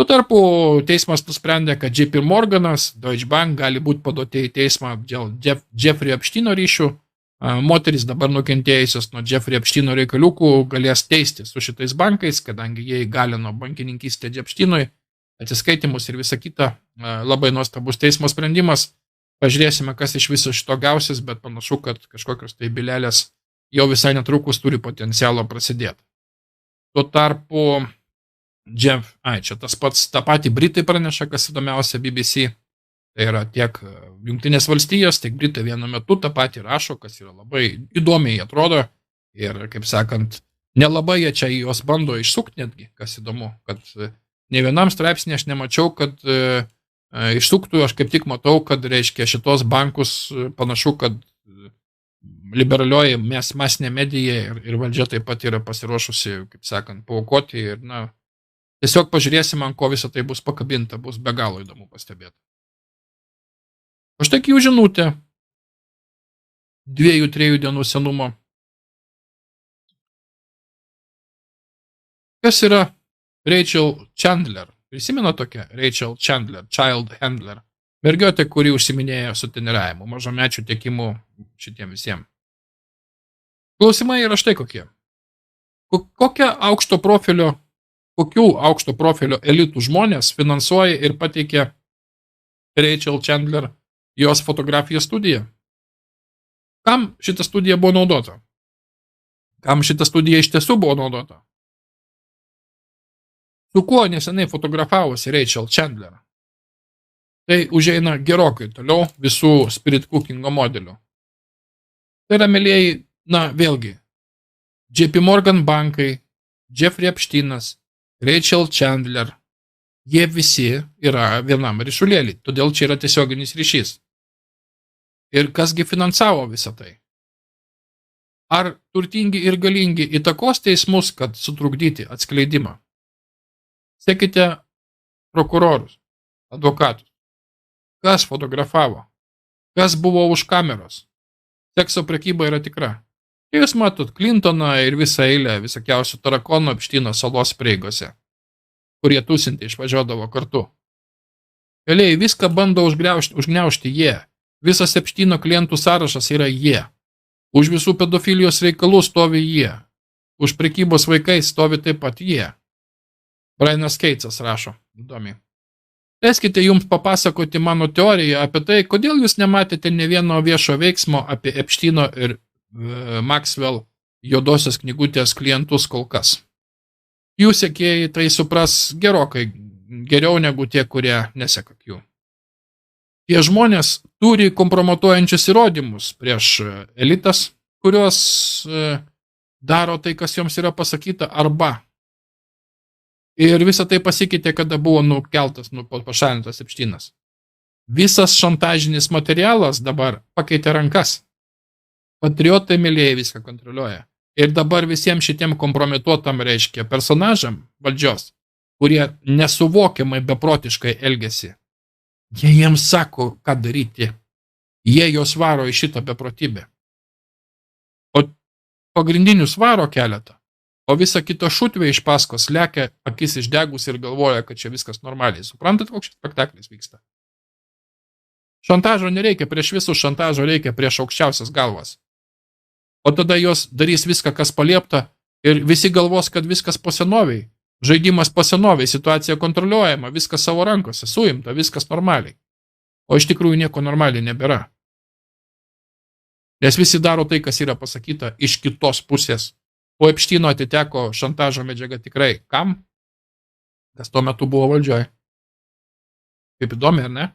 Tuo tarpu teismas nusprendė, kad JP Morganas, Deutsche Bank gali būti paduoti į teismą dėl Jeffrey Epsteino ryšių. Moteris dabar nukentėjusios nuo Jeffrey Epsteino reikaliukų galės teisti su šitais bankais, kadangi jie įgalino bankininkystę Epsteinui, atsiskaitimus ir visą kitą. Labai nuostabus teismo sprendimas. Pažiūrėsime, kas iš viso šito gausis, bet panašu, kad kažkokios tai bylelės jau visai netrukus turi potencialo prasidėti. Tuo tarpu čia tas pats, tą patį Britai praneša, kas įdomiausia BBC. Tai yra tiek Jungtinės valstijos, tiek Britai vienu metu tą patį rašo, kas yra labai įdomiai atrodo. Ir, kaip sakant, nelabai jie čia juos bando išsukti netgi, kas įdomu, kad ne vienam straipsnį aš nemačiau, kad išsuktų, aš kaip tik matau, kad reiškia šitos bankus panašu, kad liberalioji masinė medija ir valdžia taip pat yra pasiruošusi, kaip sakant, paaukoti ir, tiesiog pažiūrėsime, ant ko visą tai bus pakabinta, bus be galo įdomu pastebėti. O štai jų žinutė 2-3 dienų senumo. Kas yra Rachel Chandler? Prisimena tokia Rachel Chandler, child handler, mergiotė, kuri užsiminėjo suteniravimu, mažamečių tiekimų šitiem visiems. Klausimai yra štai kokie. Kokių aukšto profilio elitų žmonės finansuoja ir pateikia Rachel Chandler jos fotografijos studiją? Kam šita studija buvo naudota? Kam šita studija iš tiesų buvo naudota? Su kuo nesenai fotografavosi Rachel Chandler? Tai užeina gerokai toliau visų spirit cookingo modelių. Tai yra, mielieji, vėlgi, JP Morgan bankai, Jeffrey Epsteinas, Rachel Chandler, jie visi yra vienam ryšulėlį, todėl čia yra tiesioginis ryšys. Ir kasgi finansavo visą tai? Ar turtingi ir galingi įtakos teismus, kad sutrukdyti atskleidimą? Sekite prokurorus, advokatus. Kas fotografavo? Kas buvo už kameros? Sekso prekyba yra tikra. Jūs matot Clintoną ir visą eilę visokiausių tarakonų Epsteino salos prieigose, kurie tūsinti išvažiuodavo kartu. Vėliai viską bando užgniaužti jie. Visas Epsteino klientų sąrašas yra jie. Už visų pedofilijos reikalų stovi jie. Už prekybos vaikais stovi taip pat jie. Brianas Keitsas rašo, įdomiai. Leiskite jums papasakoti mano teoriją apie tai, kodėl jūs nematėte ne vieno viešo veiksmo apie Epsteino ir Maxwell juodosios knygutės klientus kol kas. Jų sekėjai tai supras gerokai geriau negu tie, kurie neseka jų. Tie žmonės turi kompromituojančius įrodymus prieš elitas, kurios daro tai, kas joms yra pasakyta, arba. Ir visą tai pasikeitė, kada buvo pašalintas Epsteinas. Visas šantažinis materialas dabar pakeitė rankas. Patriotai mylėjai viską kontroliuoja. Ir dabar visiems šitiem kompromituotam reiškia personažam valdžios, kurie nesuvokiamai beprotiškai elgesi. Jie jiems sako, ką daryti. Jie jos varo į šitą beprotybę. O pagrindinių svaro keletą. O visą kitą šutvę iš paskos lekia, akis išdegus ir galvoja, kad čia viskas normaliai. Suprantat, koks šis spektaklis vyksta? Šantažo nereikia prieš visus, šantažo reikia prieš aukščiausias galvas. O tada jos darys viską, kas paliepta, ir visi galvos, kad viskas po senoviai. Žaidimas po senoviai, situacija kontroliuojama, viskas savo rankose, suimta, viskas normaliai. O iš tikrųjų nieko normaliai nebėra. Nes visi daro tai, kas yra pasakyta iš kitos pusės. Po Epsteino atiteko šantažo medžiaga tikrai. Kam? Kas tuo metu buvo valdžioje. Kaip įdomi, ar ne?